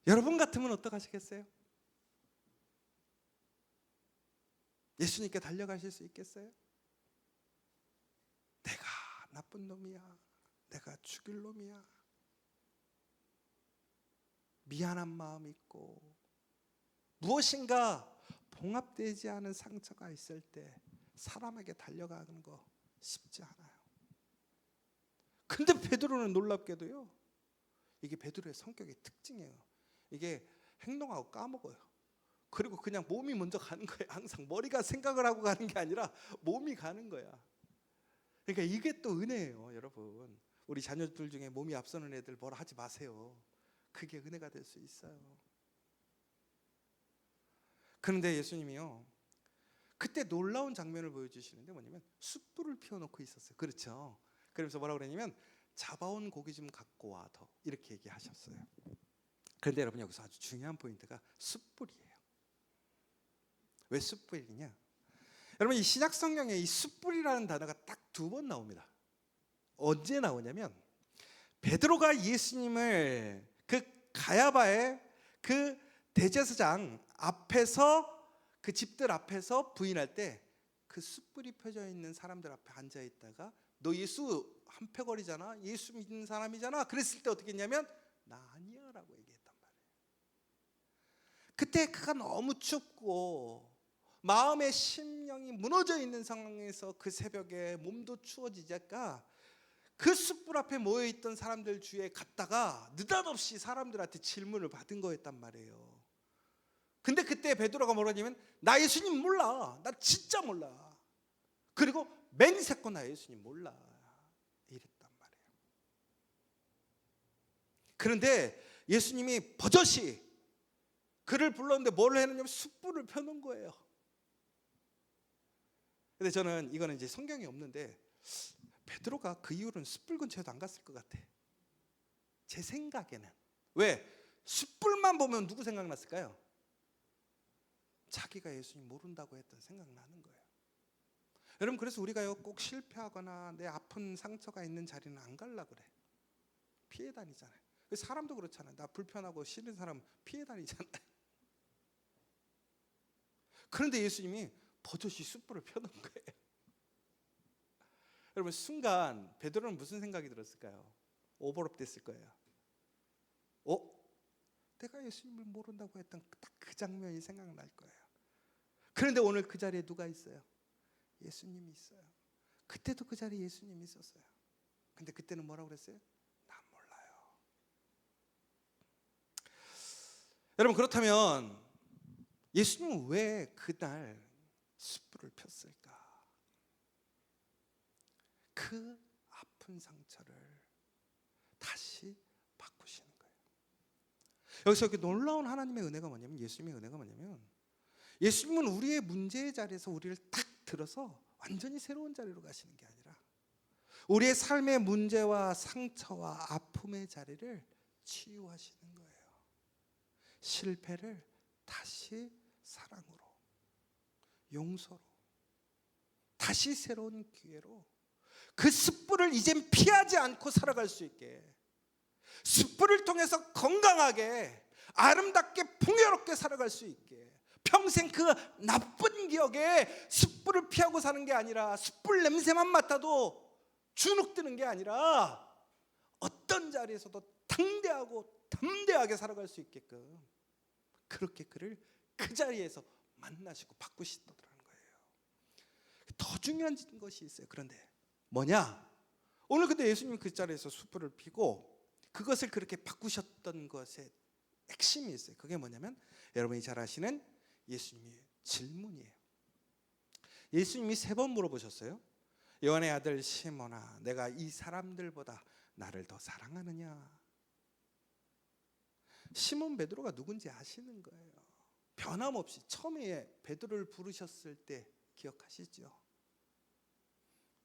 여러분 같으면 어떡하시겠어요? 예수님께 달려가실 수 있겠어요? 내가 나쁜 놈이야. 내가 죽일 놈이야. 미안한 마음이 있고 무엇인가 봉합되지 않은 상처가 있을 때 사람에게 달려가는 거 쉽지 않아요. 근데 베드로는 놀랍게도요, 이게 베드로의 성격의 특징이에요. 이게 행동하고 까먹어요. 그리고 그냥 몸이 먼저 가는 거예요. 항상 머리가 생각을 하고 가는 게 아니라 몸이 가는 거야. 그러니까 이게 또 은혜예요, 여러분. 우리 자녀들 중에 몸이 앞서는 애들 뭐라 하지 마세요. 그게 은혜가 될 수 있어요. 그런데 예수님이요, 그때 놀라운 장면을 보여주시는데 뭐냐면 숯불을 피워놓고 있었어요. 그렇죠? 그러면서 뭐라고 그러냐면 잡아온 고기 좀 갖고 와 더, 이렇게 얘기하셨어요. 그런데 여러분 여기서 아주 중요한 포인트가 숯불이에요. 왜 숯불이냐? 여러분 이 신약 성경에 이 숯불이라는 단어가 딱 2번 나옵니다. 언제 나오냐면 베드로가 예수님을 그 가야바의 그 대제사장 앞에서, 그 집들 앞에서 부인할 때 그 숯불이 펴져 있는 사람들 앞에 앉아 있다가 너 예수 한패거리잖아, 예수 믿는 사람이잖아, 그랬을 때 어떻게 했냐면 나 아니야 라고 얘기했단 말이에요. 그때 그가 너무 춥고 마음의 심령이 무너져 있는 상황에서 그 새벽에 몸도 추워지니까 그 숯불 앞에 모여있던 사람들 주위에 갔다가 느닷없이 사람들한테 질문을 받은 거였단 말이에요. 근데 그때 베드로가 뭐라냐면 나 예수님 몰라, 나 진짜 몰라, 그리고 맹세코 나 예수님 몰라, 이랬단 말이에요. 그런데 예수님이 버젓이 그를 불렀는데 뭘 했느냐면 숯불을 펴놓은 거예요. 근데 저는 이거는 이제 성경이 없는데 베드로가 그 이후로는 숯불 근처에도 안 갔을 것 같아, 제 생각에는. 왜? 숯불만 보면 누구 생각났을까요? 자기가 예수님 모른다고 했던 생각나는 거예요. 여러분, 그래서 우리가요 꼭 실패하거나 내 아픈 상처가 있는 자리는 안 가려고 그래. 피해 다니잖아요. 사람도 그렇잖아요. 나 불편하고 싫은 사람 피해 다니잖아요. 그런데 예수님이 버젓이 숯불을 펴놓은 거예요. 여러분, 순간 베드로는 무슨 생각이 들었을까요? 오버랩 됐을 거예요. 내가 예수님을 모른다고 했던 딱 그 장면이 생각날 거예요. 그런데 오늘 그 자리에 누가 있어요? 예수님이 있어요. 그때도 그 자리에 예수님이 있었어요. 근데 그때는 뭐라고 그랬어요? 난 몰라요. 여러분, 그렇다면 예수님은 왜 그날 숯불을 폈을까? 그 아픈 상처를 다시 바꾸시는 거예요. 여기서 이렇게 놀라운 하나님의 은혜가 뭐냐면, 예수님의 은혜가 뭐냐면, 예수님은 우리의 문제의 자리에서 우리를 딱 들어서 완전히 새로운 자리로 가시는 게 아니라 우리의 삶의 문제와 상처와 아픔의 자리를 치유하시는 거예요. 실패를 다시 사랑으로, 용서로, 다시 새로운 기회로 그 숯불을 이젠 피하지 않고 살아갈 수 있게, 숯불을 통해서 건강하게 아름답게 풍요롭게 살아갈 수 있게, 평생 그 나쁜 기억에 숯불을 피하고 사는 게 아니라 숯불 냄새만 맡아도 주눅드는 게 아니라 어떤 자리에서도 당대하고 담대하게 살아갈 수 있게끔 그렇게 그를 그 자리에서 만나시고 바꾸시더라는 거예요. 더 중요한 것이 있어요. 그런데 뭐냐? 오늘 근데 예수님이 그 자리에서 숯불을 피고 그것을 그렇게 바꾸셨던 것의 핵심이 있어요. 그게 뭐냐면 여러분이 잘 아시는 예수님의 질문이에요. 예수님이 3번 물어보셨어요. 요한의 아들 시몬아, 내가 이 사람들보다 나를 더 사랑하느냐? 시몬 베드로가 누군지 아시는 거예요. 변함없이 처음에 베드로를 부르셨을 때 기억하시죠?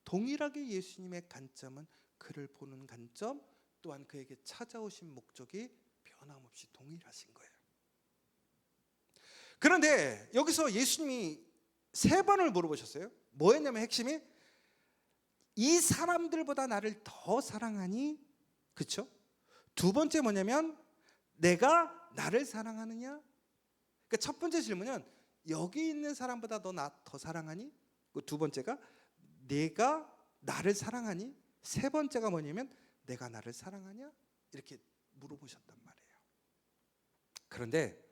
동일하게 예수님의 관점은 그를 보는 관점, 또한 그에게 찾아오신 목적이 변함없이 동일하신 거예요. 그런데 여기서 예수님이 3번을 물어보셨어요. 뭐였냐면 핵심이 이 사람들보다 나를 더 사랑하니, 그렇죠? 2번째 뭐냐면 내가 나를 사랑하느냐? 그러니까 첫 번째 질문은 여기 있는 사람보다 너 나 더 사랑하니? 2번째가 내가 나를 사랑하니? 3번째가 뭐냐면 내가 나를 사랑하냐? 이렇게 물어보셨단 말이에요. 그런데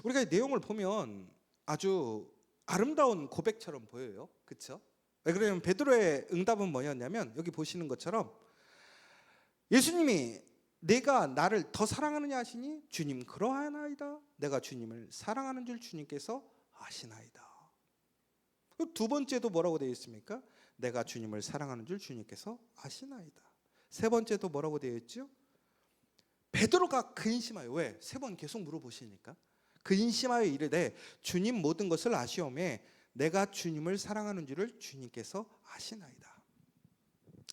우리가 이 내용을 보면 아주 아름다운 고백처럼 보여요. 그렇죠? 왜 그러냐면 베드로의 응답은 뭐였냐면 여기 보시는 것처럼 예수님이 내가 나를 더 사랑하느냐 하시니 주님 그러하나이다. 내가 주님을 사랑하는 줄 주님께서 아시나이다. 2번째도 뭐라고 되어 있습니까? 내가 주님을 사랑하는 줄 주님께서 아시나이다. 3번째도 뭐라고 되어 있죠? 베드로가 근심하여, 왜? 3번 계속 물어보시니까 근심하여 이르되 주님 모든 것을 아시오매 내가 주님을 사랑하는 줄을 주님께서 아시나이다.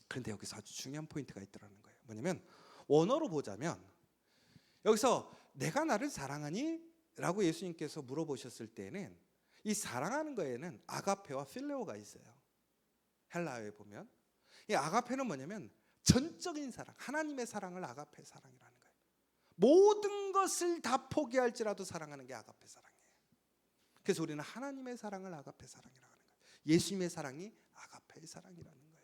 그런데 여기서 아주 중요한 포인트가 있더라는 거예요. 뭐냐면 원어로 보자면 여기서 내가 나를 사랑하니? 라고 예수님께서 물어보셨을 때는 이 사랑하는 거에는 아가페와 필레오가 있어요. 헬라어에 보면 이 아가페는 뭐냐면 전적인 사랑, 하나님의 사랑을 아가페 사랑이라는 거예요. 모든 것을 다 포기할지라도 사랑하는 게 아가페 사랑이에요. 그래서 우리는 하나님의 사랑을 아가페 사랑이라고 하는 거예요. 예수님의 사랑이 아가페의 사랑이라는 거예요.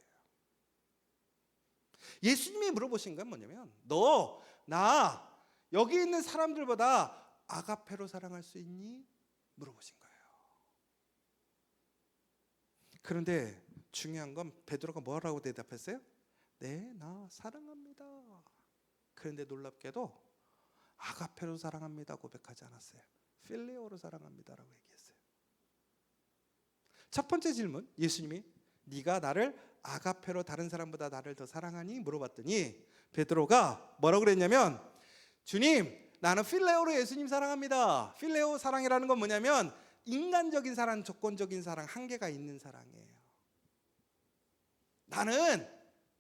예수님이 물어보신 건 뭐냐면 너, 나, 여기 있는 사람들보다 아가페로 사랑할 수 있니? 물어보신 거예요. 그런데 중요한 건 베드로가 뭐라고 대답했어요? 네, 나 사랑합니다. 그런데 놀랍게도 아가페로 사랑합니다 고백하지 않았어요. 필레오로 사랑합니다라고 얘기했어요. 첫 번째 질문, 예수님이 네가 나를 아가페로 다른 사람보다 나를 더 사랑하니? 물어봤더니 베드로가 뭐라고 그랬냐면 주님, 나는 필레오로 예수님 사랑합니다. 필레오 사랑이라는 건 뭐냐면 인간적인 사랑, 조건적인 사랑, 한계가 있는 사랑이에요. 나는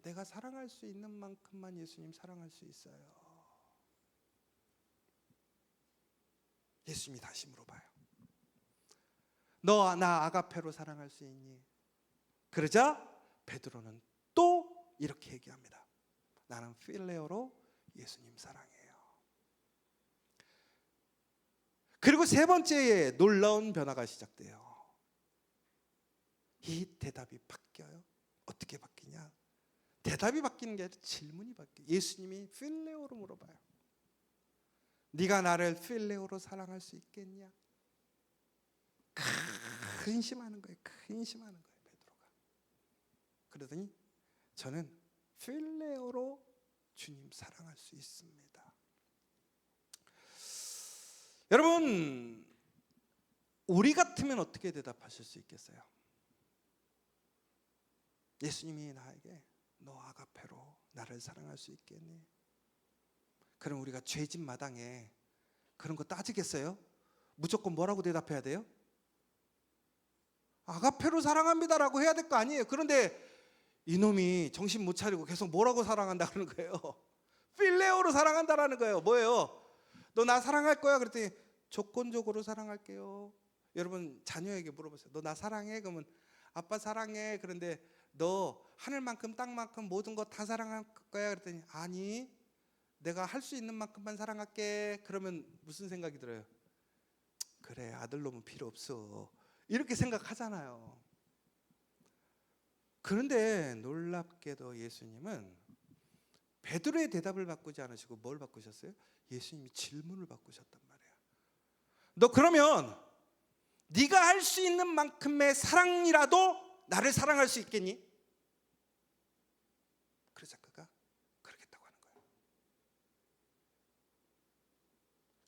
내가 사랑할 수 있는 만큼만 예수님 사랑할 수 있어요. 예수님이 다시 물어봐요. 너 나 아가페로 사랑할 수 있니? 그러자 베드로는 또 이렇게 얘기합니다. 나는 필레오로 예수님 사랑해요. 그리고 3번째에 놀라운 변화가 시작돼요. 이 대답이 바뀌어요. 어떻게 바뀌냐? 대답이 바뀌는 게 아니라 질문이 바뀌어요. 예수님이 필레오로 물어봐요. 네가 나를 필레오로 사랑할 수 있겠냐? 근심하는 거예요. 근심하는 거예요. 베드로가. 그러더니 저는 필레오로 주님 사랑할 수 있습니다. 여러분, 우리 같으면 어떻게 대답하실 수 있겠어요? 예수님이 나에게 너 아가페로 나를 사랑할 수 있겠니? 그럼 우리가 죄짓 마당에 그런 거 따지겠어요? 무조건 뭐라고 대답해야 돼요? 아가페로 사랑합니다라고 해야 될 거 아니에요. 그런데 이놈이 정신 못 차리고 계속 뭐라고 사랑한다 그러는 거예요. 필레오로 사랑한다라는 거예요. 뭐예요? 너 나 사랑할 거야? 그랬더니 조건적으로 사랑할게요. 여러분 자녀에게 물어보세요. 너 나 사랑해? 그러면 아빠 사랑해. 그런데 너 하늘만큼 땅만큼 모든 거 다 사랑할 거야? 그랬더니 아니, 내가 할 수 있는 만큼만 사랑할게. 그러면 무슨 생각이 들어요? 그래, 아들놈은 필요 없어. 이렇게 생각하잖아요. 그런데 놀랍게도 예수님은 베드로의 대답을 바꾸지 않으시고 뭘 바꾸셨어요? 예수님이 질문을 바꾸셨단 말이에요. 너 그러면 네가 할 수 있는 만큼의 사랑이라도 나를 사랑할 수 있겠니?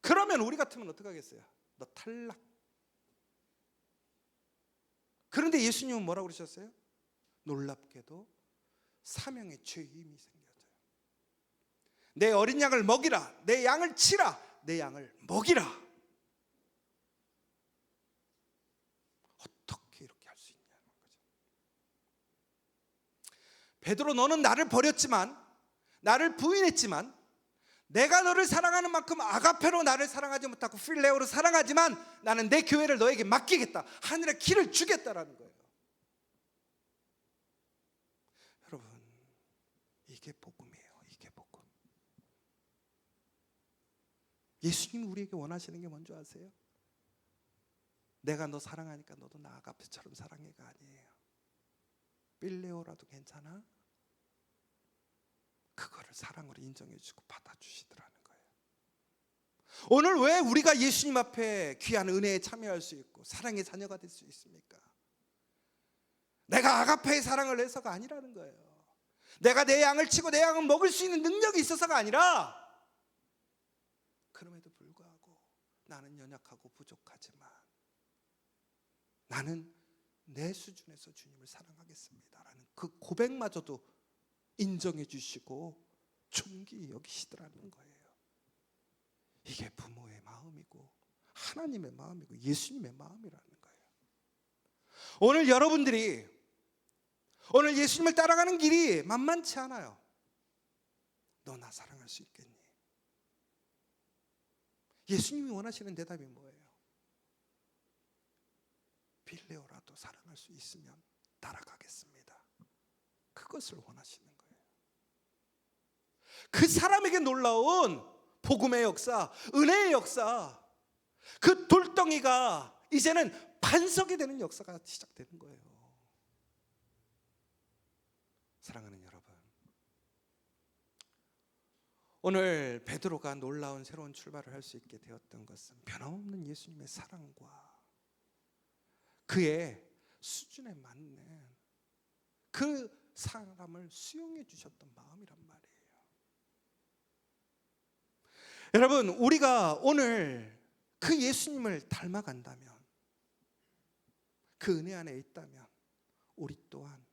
그러면 우리 같으면 어떡하겠어요? 너 탈락. 그런데 예수님은 뭐라고 그러셨어요? 놀랍게도 사명의 죄임이 생겨져요. 내 어린 양을 먹이라, 내 양을 치라, 내 양을 먹이라. 어떻게 이렇게 할 수 있냐는 거죠. 베드로, 너는 나를 버렸지만, 나를 부인했지만, 내가 너를 사랑하는 만큼 아가페로 나를 사랑하지 못하고 필레오로 사랑하지만 나는 내 교회를 너에게 맡기겠다. 하늘의 길을 주겠다라는 거예요. 여러분, 이게 복음이에요. 이게 복음. 예수님이 우리에게 원하시는 게 뭔지 아세요? 내가 너 사랑하니까 너도 나 아가페처럼 사랑해가 아니에요. 필레오라도 괜찮아? 그거를 사랑으로 인정해 주고 받아주시더라는 거예요. 오늘 왜 우리가 예수님 앞에 귀한 은혜에 참여할 수 있고 사랑의 자녀가 될 수 있습니까? 내가 아가페의 사랑을 해서가 아니라는 거예요. 내가 내 양을 치고 내 양을 먹을 수 있는 능력이 있어서가 아니라, 그럼에도 불구하고 나는 연약하고 부족하지만 나는 내 수준에서 주님을 사랑하겠습니다라는 그 고백마저도 인정해 주시고 존귀히 여기시더라는 거예요. 이게 부모의 마음이고 하나님의 마음이고 예수님의 마음이라는 거예요. 오늘 여러분들이 오늘 예수님을 따라가는 길이 만만치 않아요. 너 나 사랑할 수 있겠니? 예수님이 원하시는 대답이 뭐예요? 필레오라도 사랑할 수 있으면 따라가겠습니다. 그것을 원하시는 거예요. 그 사람에게 놀라운 복음의 역사, 은혜의 역사, 그 돌덩이가 이제는 반석이 되는 역사가 시작되는 거예요. 사랑하는 여러분, 오늘 베드로가 놀라운 새로운 출발을 할 수 있게 되었던 것은 변함없는 예수님의 사랑과 그의 수준에 맞는 그 사람을 수용해 주셨던 마음이란 말이에요. 여러분, 우리가 오늘 그 예수님을 닮아간다면, 그 은혜 안에 있다면 우리 또한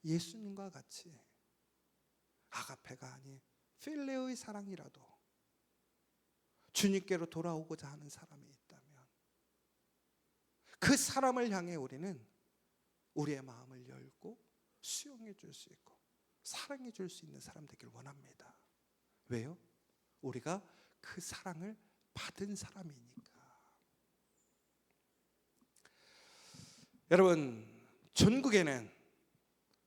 예수님과 같이 아가페가 아닌 필레오의 사랑이라도 주님께로 돌아오고자 하는 사람이 있다면 그 사람을 향해 우리는 우리의 마음을 열고 수용해 줄 수 있고 사랑해 줄 수 있는 사람 되길 원합니다. 왜요? 우리가 그 사랑을 받은 사람이니까. 여러분, 전국에는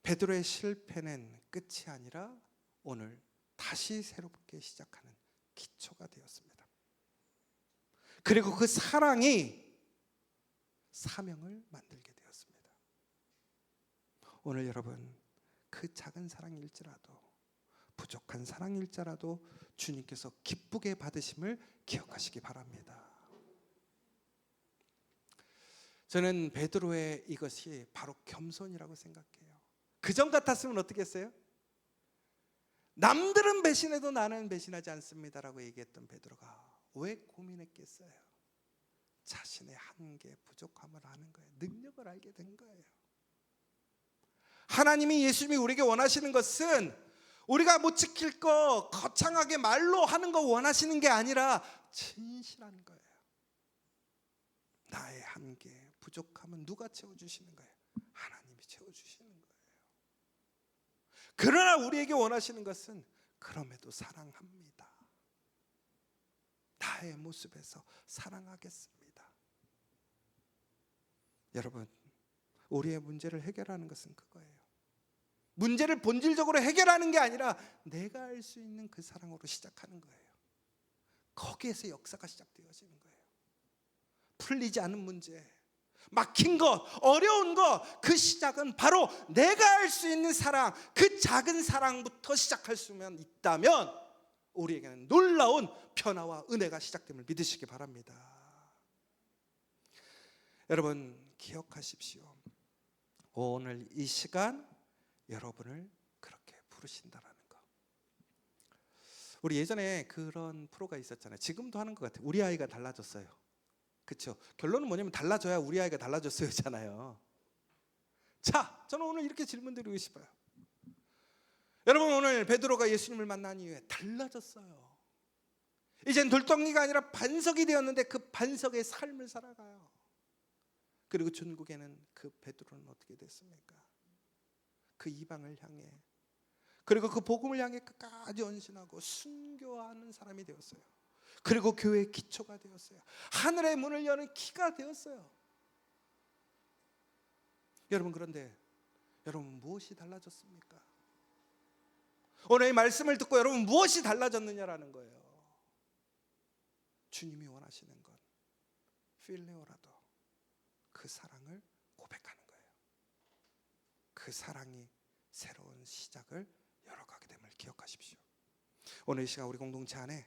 베드로의 실패는 끝이 아니라 오늘 다시 새롭게 시작하는 기초가 되었습니다. 그리고 그 사랑이 사명을 만들게 되었습니다. 오늘 여러분, 그 작은 사랑일지라도 부족한 사랑일지라도 주님께서 기쁘게 받으심을 기억하시기 바랍니다. 저는 베드로의 이것이 바로 겸손이라고 생각해요. 그전 같았으면 어떻게 했어요? 남들은 배신해도 나는 배신하지 않습니다라고 얘기했던 베드로가 왜 고민했겠어요? 자신의 한계, 부족함을 아는 거예요. 능력을 알게 된 거예요. 하나님이, 예수님이 우리에게 원하시는 것은 우리가 못 지킬 거 거창하게 말로 하는 거 원하시는 게 아니라 진실한 거예요. 나의 한계, 부족함은 누가 채워주시는 거예요? 하나님이 채워주시는 거예요. 그러나 우리에게 원하시는 것은 그럼에도 사랑합니다. 나의 모습에서 사랑하겠습니다. 여러분, 우리의 문제를 해결하는 것은 그거예요. 문제를 본질적으로 해결하는 게 아니라 내가 알 수 있는 그 사랑으로 시작하는 거예요. 거기에서 역사가 시작되어지는 거예요. 풀리지 않은 문제, 막힌 것, 어려운 것, 그 시작은 바로 내가 알 수 있는 사랑, 그 작은 사랑부터 시작할 수만 있다면 우리에게는 놀라운 변화와 은혜가 시작됨을 믿으시기 바랍니다. 여러분, 기억하십시오. 오늘 이 시간 여러분을 그렇게 부르신다라는 거. 우리 예전에 그런 프로가 있었잖아요. 지금도 하는 것 같아요. 우리 아이가 달라졌어요. 그렇죠? 결론은 뭐냐면 달라져야 우리 아이가 달라졌어요잖아요. 자, 저는 오늘 이렇게 질문 드리고 싶어요. 여러분, 오늘 베드로가 예수님을 만난 이후에 달라졌어요. 이젠 돌덩이가 아니라 반석이 되었는데 그 반석의 삶을 살아가요. 그리고 중국에는 그 베드로는 어떻게 됐습니까? 그 이방을 향해, 그리고 그 복음을 향해 끝까지 헌신하고 순교하는 사람이 되었어요. 그리고 교회의 기초가 되었어요. 하늘의 문을 여는 키가 되었어요. 여러분, 그런데 여러분 무엇이 달라졌습니까? 오늘 이 말씀을 듣고 여러분 무엇이 달라졌느냐라는 거예요. 주님이 원하시는 건 필레오라도 그 사랑을 고백하는 거예요. 그 사랑이 새로운 시작을 열어가게 됨을 기억하십시오. 오늘 이 시간 우리 공동체 안에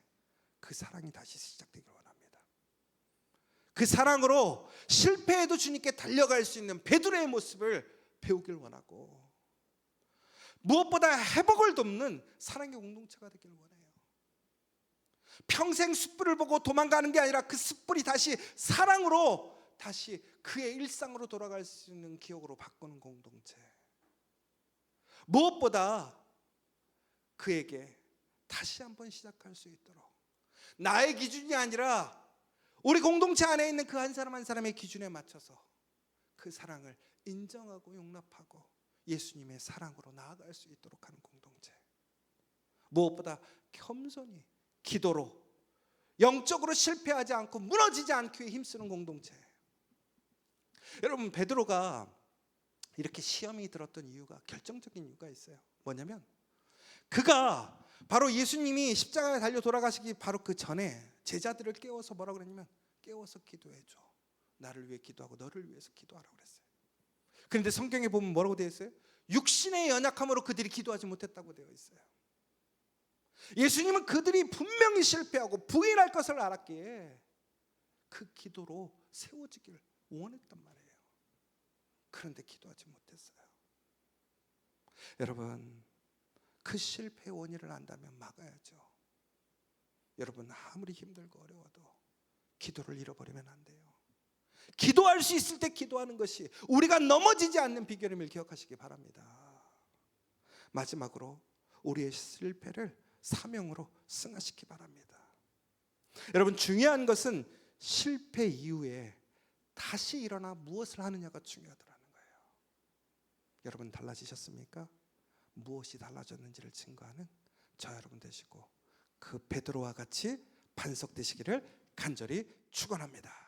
그 사랑이 다시 시작되기를 원합니다. 그 사랑으로 실패해도 주님께 달려갈 수 있는 베드로의 모습을 배우길 원하고, 무엇보다 회복을 돕는 사랑의 공동체가 되기를 원해요. 평생 숯불을 보고 도망가는 게 아니라 그 숯불이 다시 사랑으로 다시 그의 일상으로 돌아갈 수 있는 기억으로 바꾸는 공동체. 무엇보다 그에게 다시 한번 시작할 수 있도록 나의 기준이 아니라 우리 공동체 안에 있는 그 한 사람 한 사람의 기준에 맞춰서 그 사랑을 인정하고 용납하고 예수님의 사랑으로 나아갈 수 있도록 하는 공동체. 무엇보다 겸손히 기도로 영적으로 실패하지 않고 무너지지 않기 위해 힘쓰는 공동체. 여러분, 베드로가 이렇게 시험이 들었던 이유가, 결정적인 이유가 있어요. 뭐냐면 그가 바로 예수님이 십자가에 달려 돌아가시기 바로 그 전에 제자들을 깨워서 뭐라고 그랬냐면, 깨워서 기도해줘. 나를 위해 기도하고 너를 위해서 기도하라고 그랬어요. 그런데 성경에 보면 뭐라고 되어 있어요? 육신의 연약함으로 그들이 기도하지 못했다고 되어 있어요. 예수님은 그들이 분명히 실패하고 부인할 것을 알았기에 그 기도로 세워지길 원했단 말이에요. 그런데 기도하지 못했어요. 여러분, 그 실패의 원인을 안다면 막아야죠. 여러분, 아무리 힘들고 어려워도 기도를 잃어버리면 안 돼요. 기도할 수 있을 때 기도하는 것이 우리가 넘어지지 않는 비결임을 기억하시기 바랍니다. 마지막으로 우리의 실패를 사명으로 승화시키기 바랍니다. 여러분, 중요한 것은 실패 이후에 다시 일어나 무엇을 하느냐가 중요하더라는 거예요. 여러분, 달라지셨습니까? 무엇이 달라졌는지를 증거하는 저 여러분 되시고 그 베드로와 같이 반석 되시기를 간절히 축원합니다.